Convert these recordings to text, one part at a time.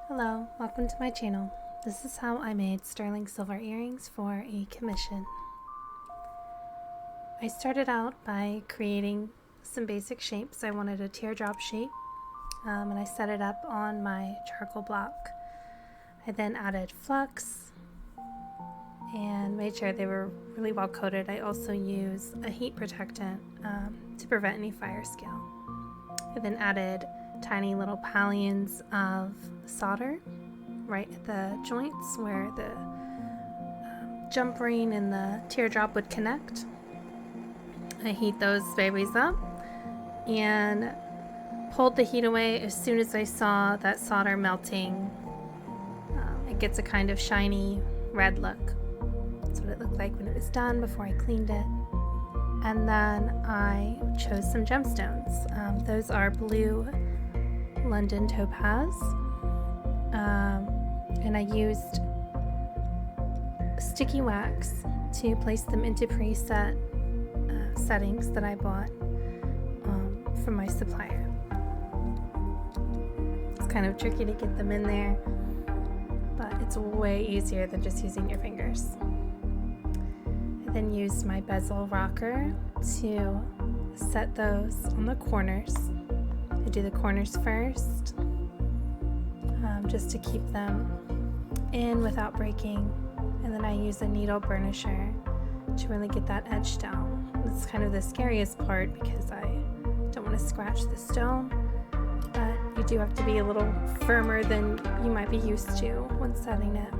Hello, welcome to my channel. This is how I made sterling silver earrings for a commission. I started out by creating some basic shapes. I wanted a teardrop shape, and I set it up on my charcoal block. I then added flux and made sure they were really well coated. I also used a heat protectant to prevent any fire scale. I then added tiny little pallions of solder right at the joints where the jump ring and the teardrop would connect. I heat those babies up and pulled the heat away as soon as I saw that solder melting. It gets a kind of shiny red look. That's what it looked like when it was done before I cleaned it. And then I chose some gemstones. Those are blue London Topaz, and I used sticky wax to place them into preset settings that I bought from my supplier. It's kind of tricky to get them in there, but it's way easier than just using your fingers. I then used my bezel rocker to set those on the corners. I do the corners first, just to keep them in without breaking, and then I use a needle burnisher to really get that edge down. It's kind of the scariest part because I don't want to scratch the stone, but you do have to be a little firmer than you might be used to when setting it.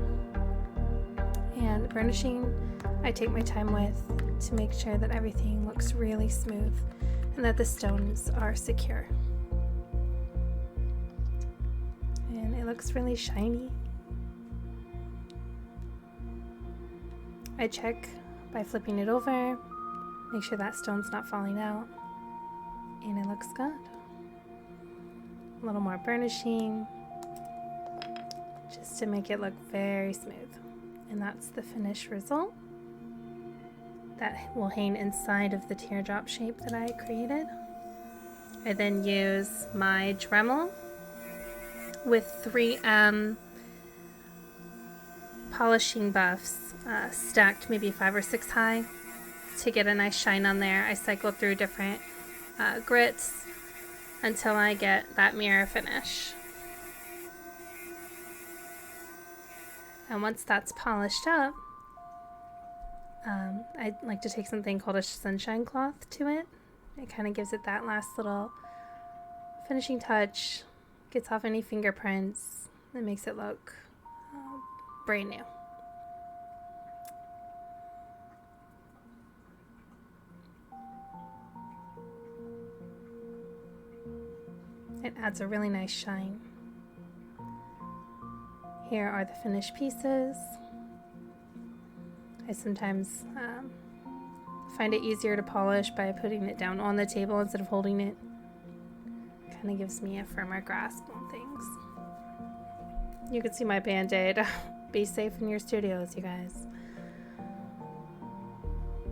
And burnishing, I take my time with to make sure that everything looks really smooth and that the stones are secure. And it looks really shiny. I check by flipping it over, make sure that stone's not falling out, and it looks good. A little more burnishing, just to make it look very smooth. And that's the finished result. That will hang inside of the teardrop shape that I created. I then use my Dremel with 3M polishing buffs stacked maybe 5 or 6 high to get a nice shine on there. I cycle through different grits until I get that mirror finish. And once that's polished up, I like to take something called a sunshine cloth to it. It kind of gives it that last little finishing touch, gets off any fingerprints, and makes it look brand new. It adds a really nice shine. Here are the finished pieces. I sometimes find it easier to polish by putting it down on the table instead of holding it. Kind of gives me a firmer grasp on things. You can see my band-aid. Be safe in your studios, you guys.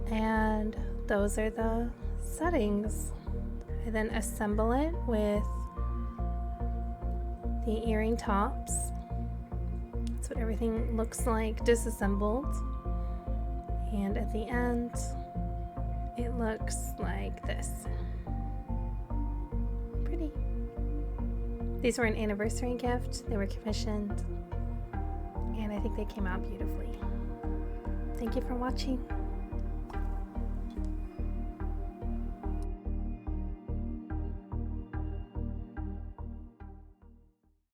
And those are the settings. I then assemble it with the earring tops. That's what everything looks like disassembled. And at the end, it looks like this. Pretty. These were an anniversary gift. They were commissioned, and I think they came out beautifully. Thank you for watching.